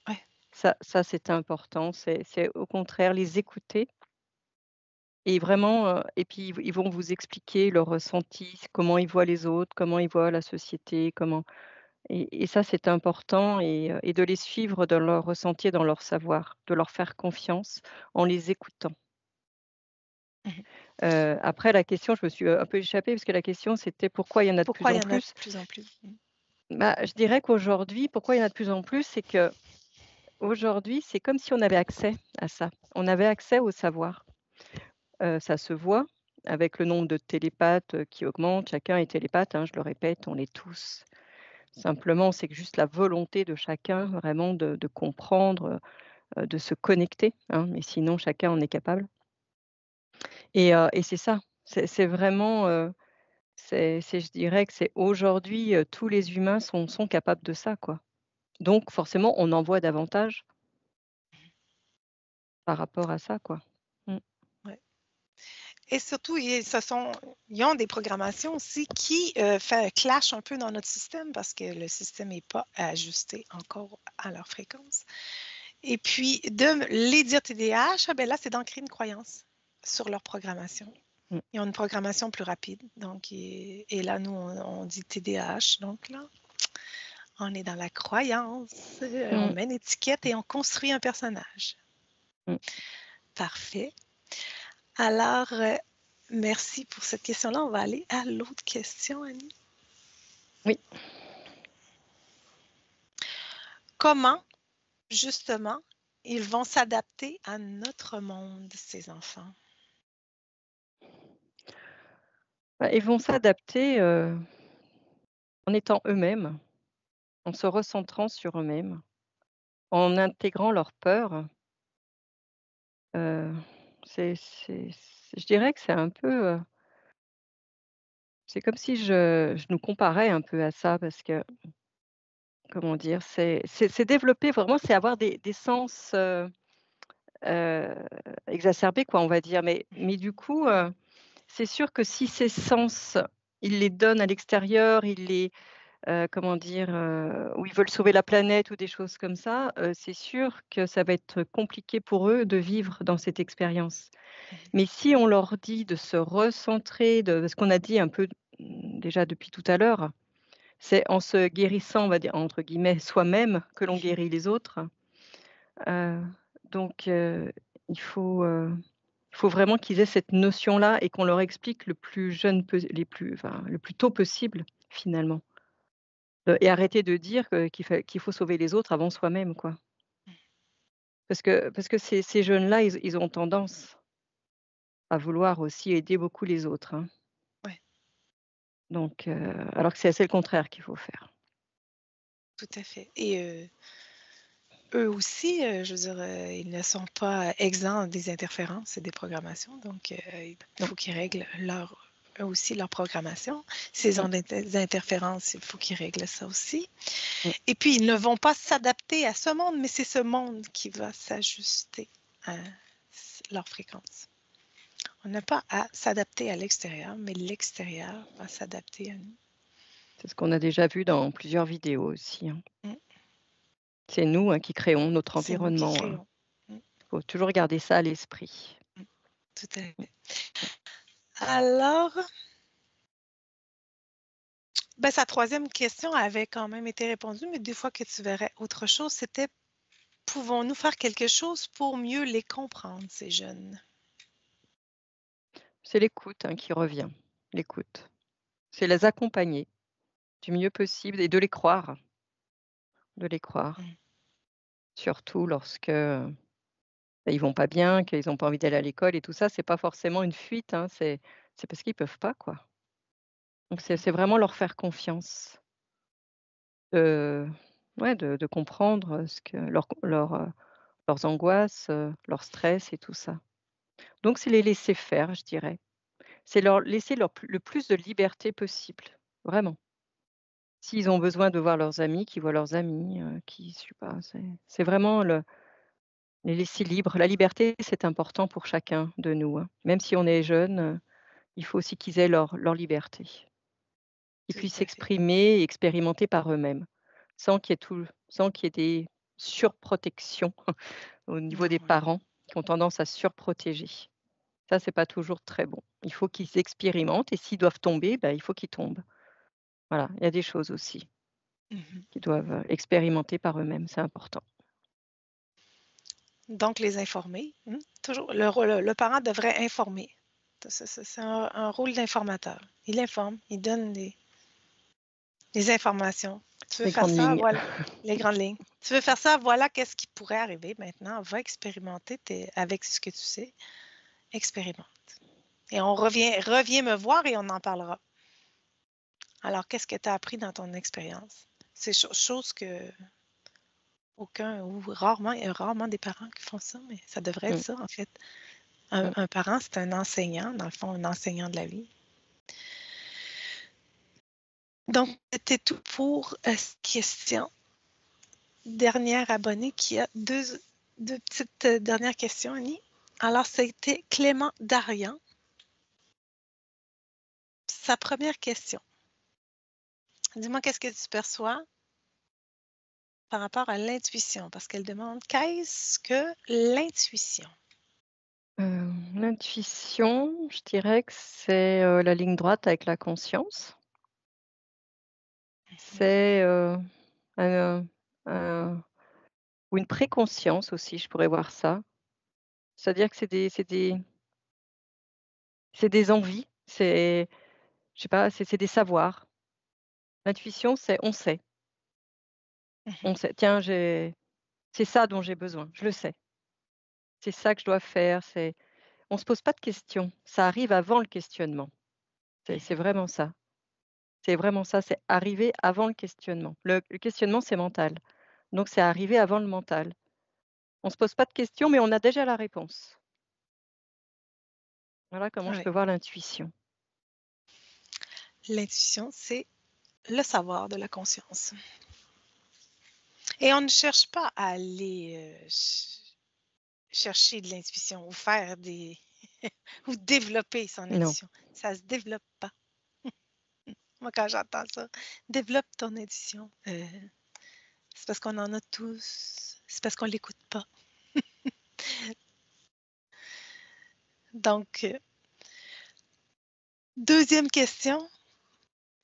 Ouais. Ça c'est important, c'est au contraire les écouter et vraiment, et puis ils vont vous expliquer leurs ressentis, comment ils voient les autres, comment ils voient la société, comment et ça c'est important et de les suivre dans leur ressenti et dans leur savoir, de leur faire confiance en les écoutant. Mhm. Après la question, je me suis, un peu échappée parce que la question c'était pourquoi il y en a de plus Pourquoi il en y en a de plus? plus en plus? Mm. Bah, je dirais qu'aujourd'hui, pourquoi il y en a de plus en plus? C'est qu'aujourd'hui, c'est comme si on avait accès à ça. On avait accès au savoir. Ça se voit avec le nombre de télépathes, qui augmente. Chacun est télépathe, hein, je le répète, on l'est tous. Simplement, c'est que juste la volonté de chacun vraiment de comprendre, de se connecter, hein, mais sinon chacun en est capable et c'est ça. C'est vraiment, c'est je dirais que c'est aujourd'hui, tous les humains sont capables de ça, quoi. Donc forcément, on en voit davantage par rapport à ça, quoi. Mmh. Ouais. Et surtout, ils ont des programmations aussi qui clashent un peu dans notre système parce que le système n'est pas ajusté encore à leur fréquence. Et puis, de les dire TDAH, ah ben là, c'est d'ancrer une croyance sur leur programmation. Mmh. Ils ont une programmation plus rapide. Donc, et là, nous, on dit TDAH. Donc là, on est dans la croyance. On Mmh. met une étiquette et on construit un personnage. Mmh. Parfait. Alors, merci pour cette question-là. On va aller à l'autre question, Annie. Oui. Comment, justement, ils vont s'adapter à notre monde, ces enfants? Bah, ils vont s'adapter, en étant eux-mêmes, en se recentrant sur eux-mêmes, en intégrant leurs peurs. Heu, je dirais que c'est un peu, c'est comme si je nous comparais un peu à ça parce que, comment dire? C'est développer vraiment, c'est avoir des sens, heu, exacerbés quoi, on va dire. Mais du coup, c'est sûr que si ces sens, ils les donnent à l'extérieur, ils les comment dire? Où ils veulent sauver la planète ou des choses comme ça, c'est sûr que ça va être compliqué pour eux de vivre dans cette expérience. Mais si on leur dit de se recentrer, de ce qu'on a dit un peu, déjà depuis tout à l'heure, c'est en se guérissant, on va dire, entre guillemets, «soi-même» que l'on guérit les autres. Heu, donc il faut vraiment qu'ils aient cette notion-là et qu'on leur explique le plus jeune le plus tôt possible, finalement. Et arrêter de dire qu'il faut sauver les autres avant soi-même, quoi. Parce que ces jeunes-là, ils ont tendance à vouloir aussi aider beaucoup les autres, hein. Ouais, Donc alors que c'est le contraire qu'il faut faire. tout à fait et eux aussi, je veux dire, ils ne sont pas exempts des interférences et des programmations, donc il Non. faut qu'ils règlent eux aussi leur programmation. S'ils Mmh, ont des interférences, il faut qu'ils règlent ça aussi mmh. et puis ils ne vont pas s'adapter à ce monde, mais c'est ce monde qui va s'ajuster à leur fréquence. On n'a pas à s'adapter à l'extérieur, mais l'extérieur va s'adapter à nous. C'est ce qu'on a déjà vu dans plusieurs vidéos aussi, hein. Mmh. C'est nous, hein, qui créons notre C'est nous qui environnement, hein. créons. Mmh, Faut toujours garder ça à l'esprit. mmh, tout à Mmh, fait. Alors, ben, sa troisième question avait quand même été répondue, mais des fois que tu verrais autre chose, c'était pouvons-nous faire quelque chose pour mieux les comprendre, ces jeunes? c'est l'écoute, hein, qui revient, l'écoute. C'est les accompagner du mieux possible et de les croire, de les croire. Mmh, Surtout lorsque, bah, ils vont pas bien, qu'ils ont pas envie d'aller à l'école et tout ça, c'est pas forcément une fuite, hein, c'est parce qu'ils peuvent pas, quoi. Donc c'est vraiment leur faire confiance, de ouais, de comprendre, ce que leurs angoisses, leur stress et tout ça. Donc c'est les laisser faire, je dirais. C'est leur laisser le plus de liberté possible, vraiment. S'ils ont besoin de voir leurs amis, qu'ils voient leurs amis, qui je sais pas, c'est vraiment les laisser libres. La liberté, c'est important pour chacun de nous, hein. Même si on est jeune, il faut aussi qu'ils aient leur liberté. Qu'ils tout puissent à fait. s'exprimer et expérimenter par eux-mêmes, sans qu'il y ait des surprotections au niveau Non, des ouais. parents qui ont tendance à surprotéger. Ça, c'est pas toujours très bon. Il faut qu'ils expérimentent et s'ils doivent tomber, bah, il faut qu'ils tombent. Voilà, il y a des choses aussi Mhm. qu'ils doivent, expérimenter par eux-mêmes, c'est important. Donc, les informer. Toujours, le parent devrait informer. C'est un rôle d'informateur. Il informe, il donne des informations. Tu veux Les faire grandes ça? lignes. Voilà, les grandes lignes. Tu veux faire ça? Voilà qu'est-ce qui pourrait arriver maintenant. Va expérimenter avec ce que tu sais. Expérimente. Et reviens me voir et on en parlera. Alors, qu'est-ce que tu as appris dans ton expérience? C'est chose que aucun ou rarement, il y a rarement des parents qui font ça, mais ça devrait être Mmh, ça, en fait. mmh. Un parent, c'est un enseignant, dans le fond, un enseignant de la vie. Donc, c'était tout pour cette question. Dernière abonnée qui a deux petites dernières questions, Annie. Alors, c'était Clément Darian. Sa première question. Dis-moi, qu'est-ce que tu perçois par rapport à l'intuition? Parce qu'elle demande qu'est-ce que l'intuition? L'intuition, je dirais que c'est, la ligne droite avec la conscience. Mhm. C'est, un un ou une préconscience aussi, je pourrais voir ça. C'est-à-dire que c'est des envies, je sais pas, c'est des savoirs. L'intuition, c'est Mhm. on sait. Tiens, c'est ça dont j'ai besoin, je le sais. C'est ça que je dois faire, on se pose pas de questions, ça arrive avant le questionnement. C'est Mhm. vraiment ça. C'est vraiment ça, c'est arriver avant le questionnement. Le questionnement, c'est mental, donc c'est arrivé avant le mental. On se pose pas de questions, mais on a déjà la réponse. Voilà comment je Oui. peux voir l'intuition. L'intuition, c'est le savoir de la conscience. Et on ne cherche pas à aller chercher de l'intuition ou faire des ou développer son Non, intuition. Ça se développe pas. Moi, quand j'entends ça, développe ton intuition. C'est parce qu'on en a tous. C'est parce qu'on l'écoute pas. Donc, deuxième question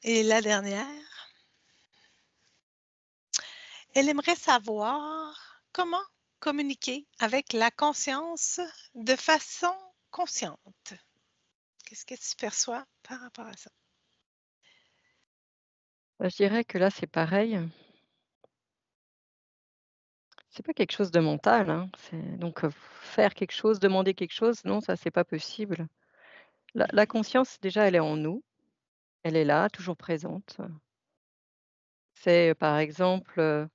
et la dernière. Elle aimerait savoir comment communiquer avec la conscience de façon consciente. Qu'est-ce que tu perçois par rapport à ça? je dirais que là, c'est pareil. C'est pas quelque chose de mental, hein. Donc faire quelque chose, demander quelque chose, non, ça, c'est pas possible. La conscience, déjà, elle est en nous. Elle est là, toujours présente. C'est, par exemple,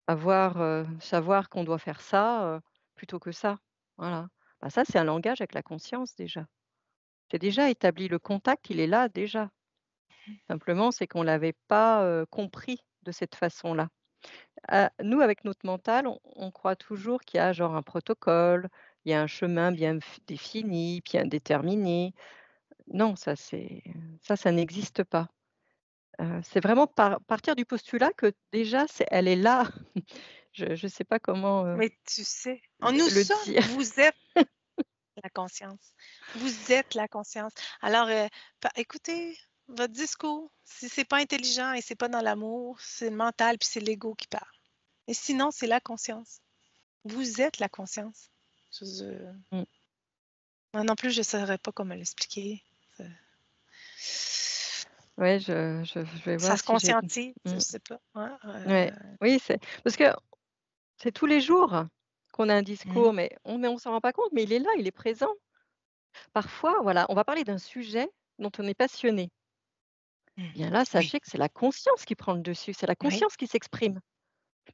savoir qu'on doit faire ça, plutôt que ça. Voilà. Bah, ça, c'est un langage avec la conscience déjà. C'est déjà établi, le contact, il est là déjà. Simplement, c'est qu'on l'avait pas, compris de cette façon-là. Nous, avec notre mental, on croit toujours qu'il y a genre un protocole, il y a un chemin bien défini, bien déterminé. Non, ça n'existe pas. C'est vraiment partir du postulat que déjà elle est là. Je ne sais pas comment, Mais tu sais, nous le sommes, dire. vous êtes la conscience. Vous êtes la conscience. Alors, écoutez votre discours. Si c'est pas intelligent et c'est pas dans l'amour, c'est le mental puis c'est l'ego qui parle. Et sinon, c'est la conscience. Vous êtes la conscience. Mmh. Moi non plus, je ne saurais pas comment l'expliquer. Ça Ouais, je vais ça voir se si j'ai conscientise, je mmh, sais pas. Ouais, ouais. Oui, c'est parce que c'est tous les jours qu'on a un mmh, discours, mais on s'en rend pas compte, mais il est là, il est présent. Parfois, voilà, on va parler d'un sujet dont on est passionné. Bien là, oui, sachez que c'est la conscience qui prend le dessus, c'est la oui. conscience qui s'exprime.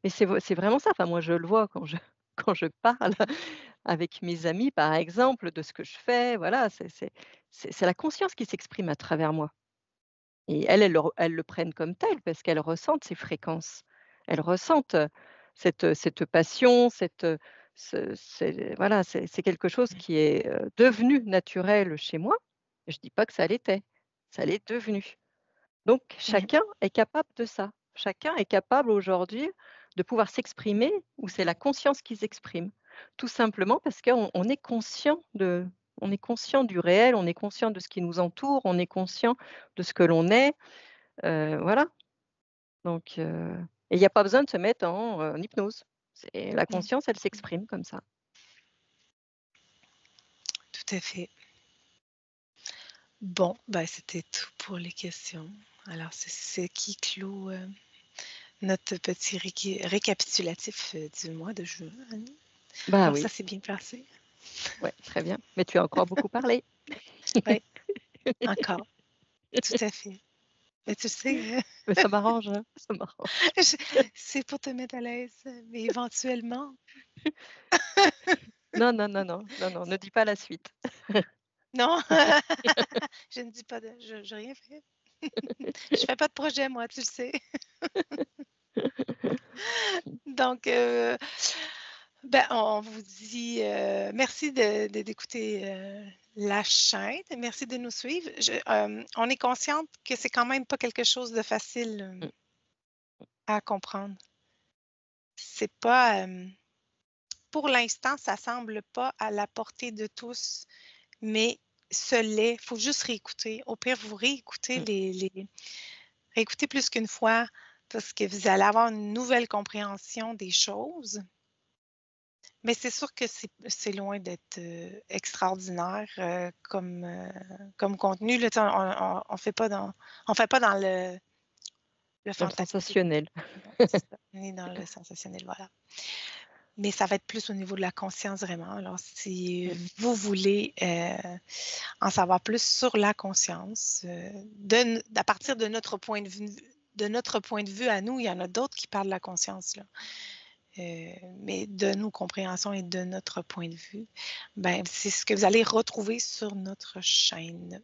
Mais c'est vraiment ça. Enfin, moi, je le vois quand je quand je parle avec mes amis, par exemple, de ce que je fais, voilà, c'est la conscience qui s'exprime à travers moi. Et elles le prennent comme tel parce qu'elles ressentent ces fréquences. Elles ressentent, cette passion, voilà, c'est quelque chose qui est, devenu naturel chez moi. Je dis pas que ça l'était, ça l'est devenu. Donc Mmh. chacun est capable de ça. Chacun est capable aujourd'hui de pouvoir s'exprimer où c'est la conscience qui s'exprime. Tout simplement parce qu'on est conscient du réel, on est conscient de ce qui nous entoure, on est conscient de ce que l'on est, voilà. Donc et il n'y a pas besoin de se mettre en hypnose. C'est la Mmh. conscience, elle s'exprime comme ça. Tout à fait. Bon, ben, c'était tout pour les questions. Alors, c'est ce qui clôt notre petit récapitulatif du mois de juin. Bah Alors, ça oui, s'est bien passé. ouais, très bien. Mais tu as encore beaucoup parlé. Oui, encore, tout à fait. Mais tu sais, Mais ça m'arrange, hein, ça m'arrange. je- c'est pour te mettre à l'aise, mais éventuellement, Non, non, non, non, non, non, ne dis pas la suite. non, je ne dis pas de, je rien fait. Je fais pas de projet, moi, tu le sais. Donc, ben, on vous dit merci d'écouter la chaîne. Merci de nous suivre. On est consciente que c'est quand même pas quelque chose de facile Mmh, à comprendre. C'est pas, pour l'instant, ça semble pas à la portée de tous, mais ce l'est. Il faut juste réécouter. Au pire, vous réécoutez mmh. réécoutez plus qu'une fois parce que vous allez avoir une nouvelle compréhension des choses. Mais c'est sûr que c'est loin d'être, extraordinaire, comme contenu, là, tu sais, on fait pas dans le Dans le fantastique. sensationnel. Non, c'est ça, ni dans le sensationnel, voilà. Mais ça va être plus au niveau de la conscience vraiment. Alors si Mmh, vous voulez, en savoir plus sur la conscience, à partir de notre point de vue à nous, il y en a d'autres qui parlent de la conscience, là. Mais de nos compréhensions et de notre point de vue, ben, c'est ce que vous allez retrouver sur notre chaîne.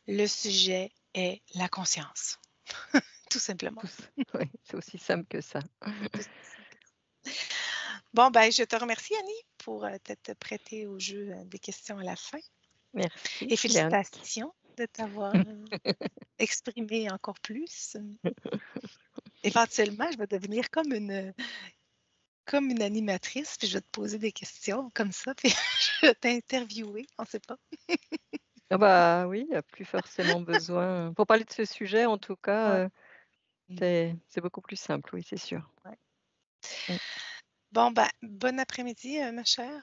Le sujet est la conscience, tout simplement. tous. Oui, c'est aussi simple que ça. C'est aussi simple que ça. Bon, ben, je te remercie, Annie, pour t'être prêtée au jeu des questions à la fin. Merci, Et Véronique. félicitations de t'avoir exprimé encore plus. Éventuellement, je vais devenir comme une animatrice, puis je vais te poser des questions comme ça, puis je vais t'interviewer, on ne sait pas. Ah bah, oui, il y a plus forcément besoin pour parler de ce sujet en tout Ouais. cas, Mm. c'est beaucoup plus simple, oui, c'est sûr. Ouais. Mmh. Bon, ben, bon après-midi, ma chère,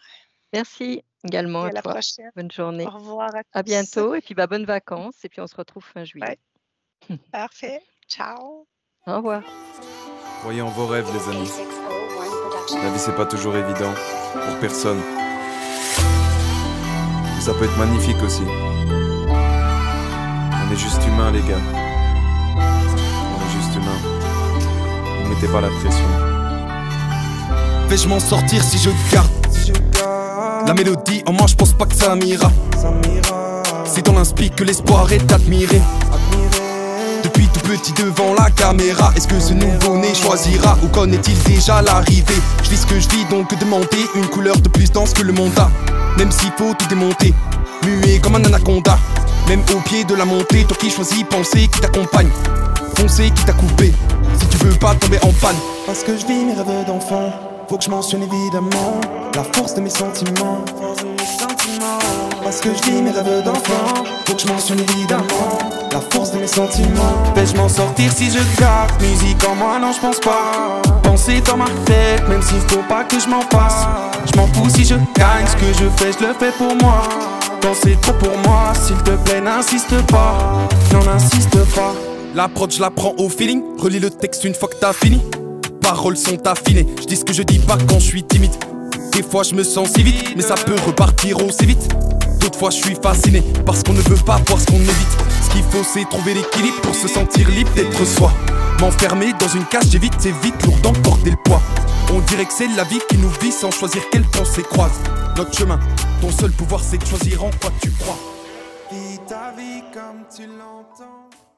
Merci également et à à la toi. prochaine. Bonne Au journée. revoir à À tous. bientôt et puis, bah, bonnes vacances et puis on se retrouve fin juillet. Ouais, parfait. Ciao. Au revoir. Voyons vos rêves, les amis. La vie c'est pas toujours évident, pour personne. Mais ça peut être magnifique aussi. On est juste humains les gars. On est juste humains. Ne mettez pas la pression. Vais-je m'en sortir si je garde la mélodie en moi, je pense pas que ça m'ira. C'est dans l'inspi que l'espoir est admiré. Depuis tout petit devant la caméra, est-ce que ce nouveau-né choisira ou connaît-il déjà l'arrivée? Je vis ce que je vis, donc demander une couleur de plus dense que le monde a. Même s'il faut tout démonter, muet comme un anaconda. Même au pied de la montée, toi qui choisis penser qui t'accompagne, foncer qui t'a coupé, si tu veux pas tomber en panne. Parce que je vis mes rêves d'enfant, faut que je mentionne évidemment la force de mes sentiments. Parce que je vis mes rêves d'enfant, faut que je mentionne évidemment la force de mes sentiments. Vais-je m'en sortir si je garde musique en moi? Non, je pense pas. Penser dans ma tête, même s'il faut pas que je m'en passe. Je m'en fous si je gagne, ce que je fais, je le fais pour moi. Quand c'est trop pour moi, s'il te plaît, n'insiste pas. Non, n'insiste pas. L'approche, je la prends au feeling. Relis le texte une fois que t'as fini. Paroles sont affinées, je dis ce que je dis pas quand je suis timide. Des fois je me sens si vite, mais ça peut repartir aussi vite. D'autres fois je suis fasciné, parce qu'on ne veut pas voir ce qu'on évite. Ce qu'il faut c'est trouver l'équilibre pour se sentir libre d'être soi. M'enfermer dans une cage, j'évite, c'est vite lourd d'emporter le poids. On dirait que c'est la vie qui nous vit sans choisir quelle pensée croise notre chemin. Ton seul pouvoir c'est de choisir en quoi tu crois. Vis ta vie comme tu l'entends.